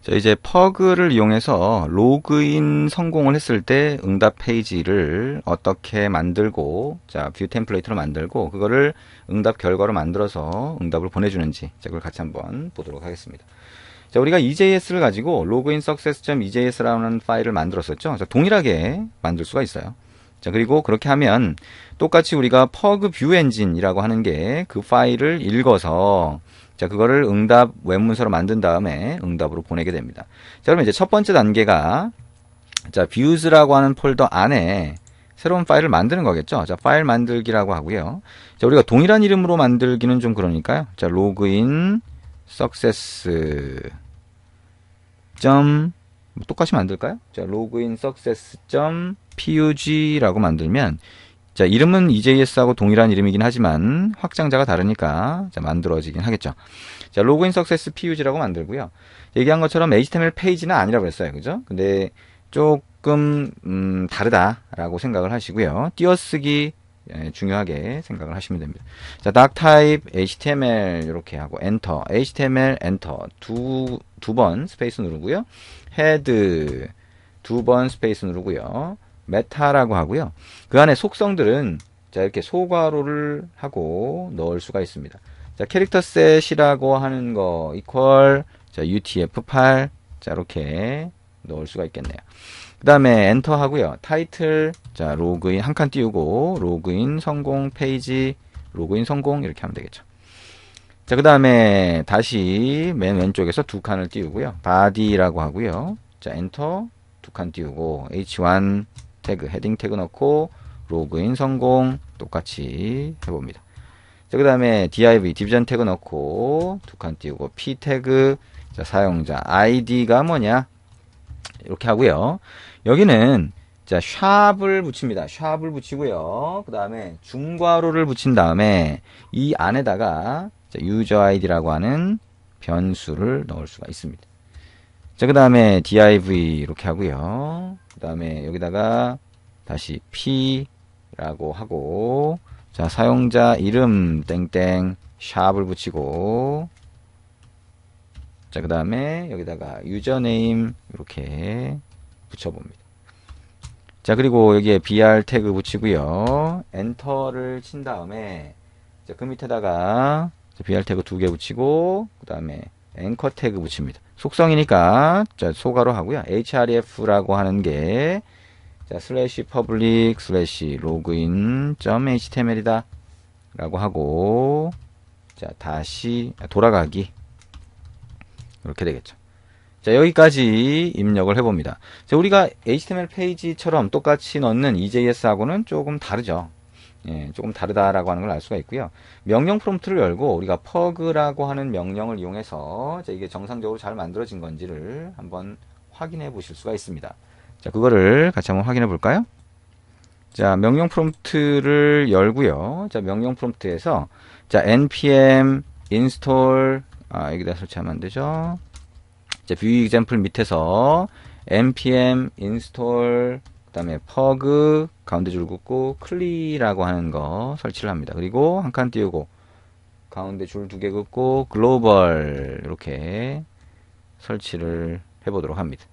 자, 이제 퍼그를 이용해서 로그인 성공을 했을 때 응답 페이지를 어떻게 만들고, 자, 뷰 템플레이트로 만들고, 그거를 응답 결과로 만들어서 응답을 보내주는지, 자, 그걸 같이 한번 보도록 하겠습니다. 자, 우리가 EJS를 가지고 login success.ejs라는 파일을 만들었었죠. 자, 동일하게 만들 수가 있어요. 자, 그리고 그렇게 하면 똑같이 우리가 퍼그 뷰 엔진이라고 하는 게 그 파일을 읽어서 자, 그거를 응답 웹문서로 만든 다음에 응답으로 보내게 됩니다. 자, 그러면 이제 첫 번째 단계가 자, views라고 하는 폴더 안에 새로운 파일을 만드는 거겠죠. 자, 파일 만들기라고 하고요. 자, 우리가 동일한 이름으로 만들기는 좀 그러니까요. 자, login success 똑같이 만들까요? 자, login success.pug라고 만들면 자, 이름은 EJS하고 동일한 이름이긴 하지만 확장자가 다르니까 자, 만들어지긴 하겠죠. 자, login success pug라고 만들고요. 얘기한 것처럼 HTML 페이지는 아니라고 했어요. 그죠? 근데 조금 다르다라고 생각을 하시고요. 띄어쓰기 중요하게 생각을 하시면 됩니다. 자, doc type HTML 이렇게 하고 엔터, HTML 엔터 두 번 스페이스 누르고요. head 두 번 스페이스 누르고요. 메타라고 하고요. 그 안에 속성들은 자, 이렇게 소괄호를 하고 넣을 수가 있습니다. 자, 캐릭터 셋이라고 하는 거 equal 자, UTF-8 자, 이렇게 넣을 수가 있겠네요. 그 다음에 엔터 하고요. 타이틀 자, 로그인 한 칸 띄우고 로그인 성공 페이지 로그인 성공 이렇게 하면 되겠죠. 자, 그 다음에 다시 맨 왼쪽에서 두 칸을 띄우고요. body라고 하고요. 자, 엔터 두 칸 띄우고 h1 태그 헤딩 태그 넣고 로그인 성공 똑같이 해봅니다. 자, 그 다음에 div 디비전 태그 넣고 두 칸 띄우고 p 태그 자, 사용자 id가 뭐냐 이렇게 하고요. 여기는 자, 샵을 붙입니다. 샵을 붙이고요. 그 다음에 중괄호를 붙인 다음에 이 안에다가 자, user id라고 하는 변수를 넣을 수가 있습니다. 자, 그 다음에 div 이렇게 하고요. 그 다음에 여기다가 다시 p라고 하고 자, 사용자 이름 땡땡 샵을 붙이고 자, 그 다음에 여기다가 유저네임 이렇게 붙여봅니다. 자, 그리고 여기에 br 태그 붙이고요. 엔터를 친 다음에 자, 그 밑에다가 br 태그 두 개 붙이고 그 다음에 앵커 태그 붙입니다. 속성이니까 자, 소괄호 하고요. href라고 하는 게 자, 슬래시 퍼블릭 슬래시 로그인 점 html이다 라고 하고 자, 다시 돌아가기 이렇게 되겠죠. 자, 여기까지 입력을 해봅니다. 자, 우리가 HTML 페이지처럼 똑같이 넣는 EJS하고는 조금 다르죠. 예, 조금 다르다라고 하는 걸 알 수가 있고요. 명령 프롬프트를 열고 우리가 퍼그라고 하는 명령을 이용해서 자, 이게 정상적으로 잘 만들어진 건지를 한번 확인해 보실 수가 있습니다. 자, 그거를 같이 한번 확인해 볼까요? 자, 명령 프롬프트를 열고요. 자, 명령 프롬프트에서 자, npm install 여기다 설치하면 안 되죠. 자, view example 밑에서 npm install 그 다음에 퍼그 가운데 줄 긋고 클리라고 하는 거 설치를 합니다. 그리고 한 칸 띄우고 가운데 줄 두 개 긋고 글로벌 이렇게 설치를 해보도록 합니다.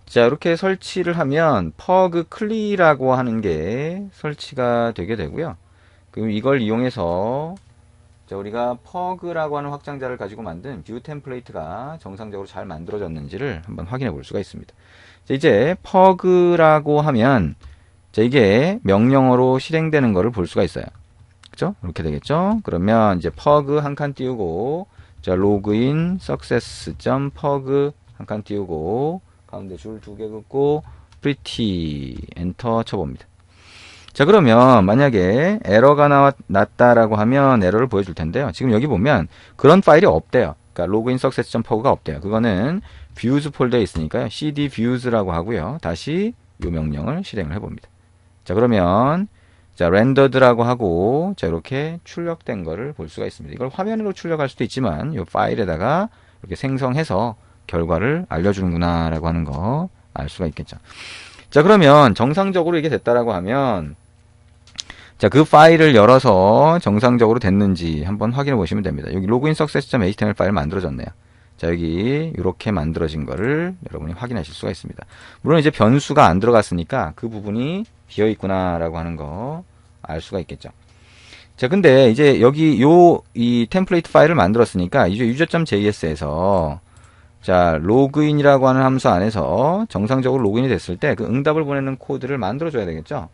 자, 이렇게 설치를 하면 퍼그 클리라고 하는 게 설치가 되게 되고요. 그럼 이걸 이용해서 자, 우리가 퍼그라고 하는 확장자를 가지고 만든 뷰 템플레이트가 정상적으로 잘 만들어졌는지를 한번 확인해 볼 수가 있습니다. 자, 이제 퍼그라고 하면 자, 이게 명령어로 실행되는 것을 볼 수가 있어요. 그죠? 이렇게 되겠죠? 그러면 이제 퍼그 한 칸 띄우고 자, login success.pug 한 칸 띄우고 가운데 줄 두 개 긋고 pretty 엔터 쳐봅니다. 자, 그러면 만약에 에러가 났다라고 하면 에러를 보여줄 텐데요. 지금 여기 보면 그런 파일이 없대요. 그러니까 login success.pug가 없대요. 그거는 views 폴더에 있으니까요. cd views라고 하고요. 다시 이 명령을 실행을 해봅니다. 자, 그러면 자, rendered라고 하고 자, 이렇게 출력된 거를 볼 수가 있습니다. 이걸 화면으로 출력할 수도 있지만 이 파일에다가 이렇게 생성해서 결과를 알려주는구나 라고 하는 거 알 수가 있겠죠. 자, 그러면 정상적으로 이게 됐다라고 하면 자, 그 파일을 열어서 정상적으로 됐는지 한번 확인해 보시면 됩니다. 여기 login success.html 파일 만들어졌네요. 자, 여기 이렇게 만들어진 거를 여러분이 확인하실 수가 있습니다. 물론 이제 변수가 안 들어갔으니까 그 부분이 비어 있구나라고 하는 거 알 수가 있겠죠. 자, 근데 이제 여기 이 템플레이트 파일을 만들었으니까 이제 user.js에서 자, 로그인이라고 하는 함수 안에서 정상적으로 로그인이 됐을 때 그 응답을 보내는 코드를 만들어 줘야 되겠죠.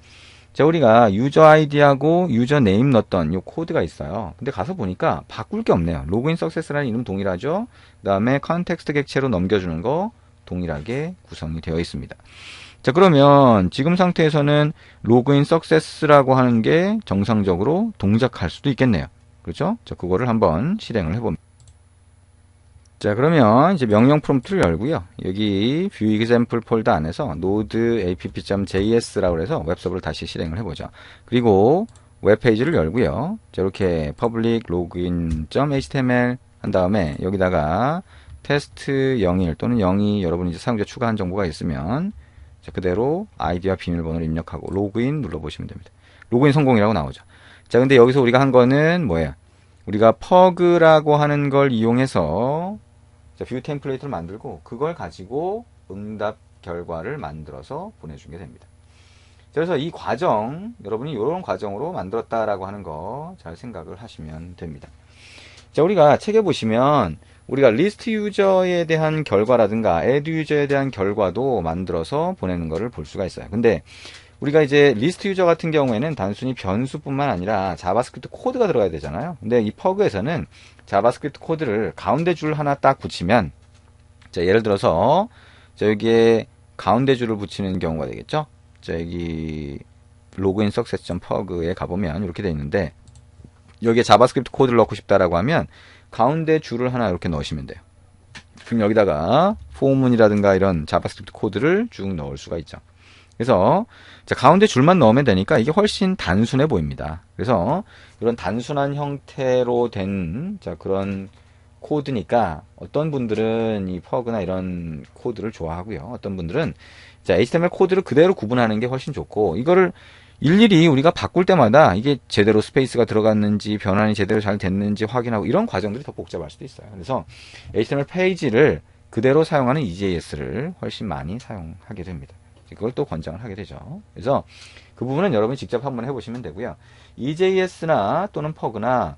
자, 우리가 유저 아이디하고 유저 네임 넣었던 이 코드가 있어요. 근데 가서 보니까 바꿀 게 없네요. 로그인 석세스라는 이름 동일하죠. 그 다음에 컨텍스트 객체로 넘겨주는 거 동일하게 구성이 되어 있습니다. 자, 그러면 지금 상태에서는 로그인 석세스라고 하는 게 정상적으로 동작할 수도 있겠네요. 그렇죠? 자, 그거를 한번 실행을 해봅니다. 자, 그러면 이제 명령 프롬프트를 열고요. 여기 view example 폴더 안에서 node app.js라고 해서 웹서버를 다시 실행을 해보죠. 그리고 웹페이지를 열고요. 자, 이렇게 public login.html 한 다음에 여기다가 테스트 01 또는 02 여러분이 이제 사용자 추가한 정보가 있으면 자, 그대로 아이디와 비밀번호를 입력하고 로그인 눌러보시면 됩니다. 로그인 성공이라고 나오죠. 자, 근데 여기서 우리가 한 거는 뭐예요? 우리가 pug라고 하는 걸 이용해서 자, 뷰 템플레이트를 만들고 그걸 가지고 응답 결과를 만들어서 보내주게 됩니다. 그래서 이 과정, 여러분이 이런 과정으로 만들었다라고 하는 거 잘 생각을 하시면 됩니다. 자, 우리가 책에 보시면 우리가 리스트 유저에 대한 결과라든가 애드 유저에 대한 결과도 만들어서 보내는 것을 볼 수가 있어요. 근데 우리가 이제 리스트 유저 같은 경우에는 단순히 변수뿐만 아니라 자바스크립트 코드가 들어가야 되잖아요. 근데 이 퍼그에서는 자바스크립트 코드를 가운데 줄 하나 딱 붙이면 자, 예를 들어서 자, 여기에 가운데 줄을 붙이는 경우가 되겠죠. 자, 여기 로그인 success.pug에 가보면 이렇게 되어 있는데 여기에 자바스크립트 코드를 넣고 싶다라고 하면 가운데 줄을 하나 이렇게 넣으시면 돼요. 그럼 여기다가 포문이라든가 이런 자바스크립트 코드를 쭉 넣을 수가 있죠. 그래서 자, 가운데 줄만 넣으면 되니까 이게 훨씬 단순해 보입니다. 그래서 이런 단순한 형태로 된 자, 그런 코드니까 어떤 분들은 이 퍼그나 이런 코드를 좋아하고요. 어떤 분들은 자, HTML 코드를 그대로 구분하는 게 훨씬 좋고 이거를 일일이 우리가 바꿀 때마다 이게 제대로 스페이스가 들어갔는지 변환이 제대로 잘 됐는지 확인하고 이런 과정들이 더 복잡할 수도 있어요. 그래서 HTML 페이지를 그대로 사용하는 EJS를 훨씬 많이 사용하게 됩니다. 그걸 또 권장을 하게 되죠. 그래서 그 부분은 여러분이 직접 한번 해보시면 되고요. EJS나 또는 퍼그나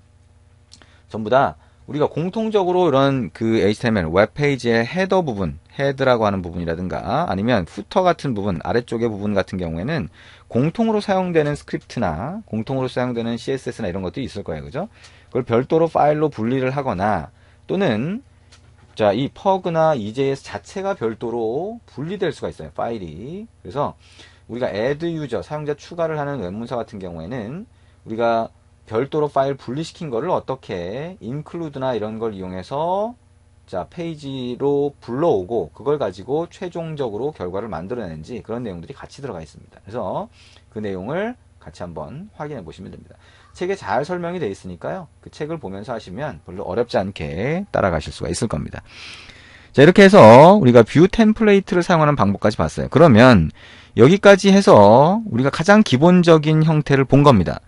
전부 다 우리가 공통적으로 이런 그 HTML 웹페이지의 헤더 부분, 헤드라고 하는 부분이라든가 아니면 후터 같은 부분, 아래쪽의 부분 같은 경우에는 공통으로 사용되는 스크립트나 공통으로 사용되는 CSS나 이런 것들이 있을 거예요. 그죠? 그걸 별도로 파일로 분리를 하거나 또는 자, 이 퍼그나 EJS 자체가 별도로 분리될 수가 있어요. 파일이. 그래서 우리가 add user, 사용자 추가를 하는 웹문서 같은 경우에는 우리가 별도로 파일 분리시킨 거를 어떻게 include나 이런 걸 이용해서 자, 페이지로 불러오고 그걸 가지고 최종적으로 결과를 만들어내는지 그런 내용들이 같이 들어가 있습니다. 그래서 그 내용을 같이 한번 확인해 보시면 됩니다. 책에 잘 설명이 되어 있으니까요. 그 책을 보면서 하시면 별로 어렵지 않게 따라가실 수가 있을 겁니다. 자, 이렇게 해서 우리가 뷰 템플레이트를 사용하는 방법까지 봤어요. 그러면 여기까지 해서 우리가 가장 기본적인 형태를 본 겁니다.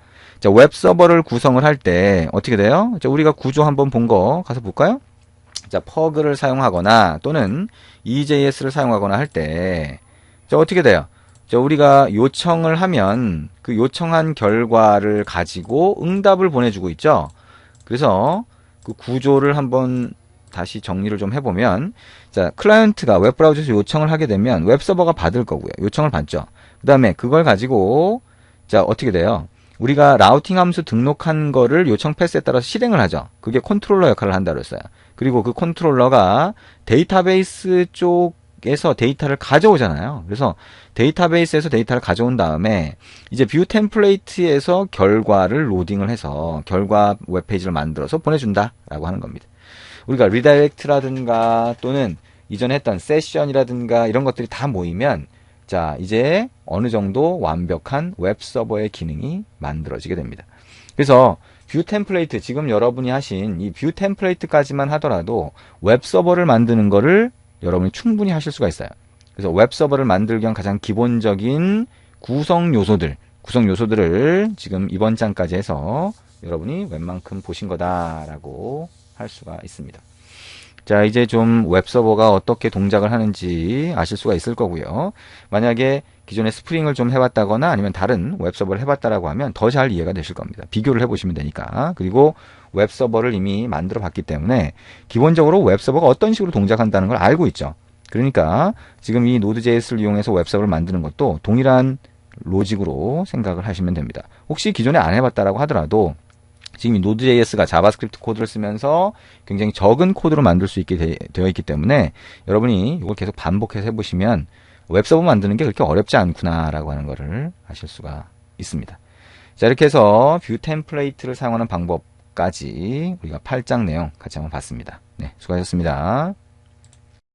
자, 웹 서버를 구성을 할 때 어떻게 돼요? 자, 우리가 구조 한번 본 거 가서 볼까요? 자, 퍼그를 사용하거나 또는 EJS를 사용하거나 할 때 자, 어떻게 돼요? 자, 우리가 요청을 하면 그 요청한 결과를 가지고 응답을 보내주고 있죠. 그래서 그 구조를 한번 다시 정리를 좀 해보면 자, 클라이언트가 웹브라우저에서 요청을 하게 되면 웹서버가 받을 거고요. 요청을 받죠. 그 다음에 그걸 가지고 자, 어떻게 돼요? 우리가 라우팅 함수 등록한 거를 요청 패스에 따라서 실행을 하죠. 그게 컨트롤러 역할을 한다고 그랬어요. 그리고 그 컨트롤러가 데이터베이스 쪽에서 데이터를 가져오잖아요. 그래서 데이터베이스에서 데이터를 가져온 다음에 이제 뷰 템플레이트에서 결과를 로딩을 해서 결과 웹페이지를 만들어서 보내준다라고 하는 겁니다. 우리가 리다이렉트라든가 또는 이전에 했던 세션이라든가 이런 것들이 다 모이면 자, 이제 어느 정도 완벽한 웹서버의 기능이 만들어지게 됩니다. 그래서 뷰 템플레이트, 지금 여러분이 하신 이 뷰 템플레이트까지만 하더라도 웹서버를 만드는 거를 여러분이 충분히 하실 수가 있어요. 그래서 웹서버를 만들기 위한 가장 기본적인 구성 요소들을 지금 이번 장까지 해서 여러분이 웬만큼 보신 거다라고 할 수가 있습니다. 자, 이제 좀 웹서버가 어떻게 동작을 하는지 아실 수가 있을 거고요. 만약에 기존에 스프링을 좀 해봤다거나 아니면 다른 웹서버를 해봤다라고 하면 더 잘 이해가 되실 겁니다. 비교를 해보시면 되니까. 그리고 웹서버를 이미 만들어 봤기 때문에 기본적으로 웹서버가 어떤 식으로 동작한다는 걸 알고 있죠. 그러니까 지금 이 Node.js를 이용해서 웹서버를 만드는 것도 동일한 로직으로 생각을 하시면 됩니다. 혹시 기존에 안 해봤다라고 하더라도 지금 이 Node.js가 자바스크립트 코드를 쓰면서 굉장히 적은 코드로 만들 수 있게 되어 있기 때문에 여러분이 이걸 계속 반복해서 해보시면 웹서버 만드는 게 그렇게 어렵지 않구나라고 하는 것을 아실 수가 있습니다. 자, 이렇게 해서 뷰 템플레이트를 사용하는 방법까지 우리가 8장 내용 같이 한번 봤습니다. 네, 수고하셨습니다.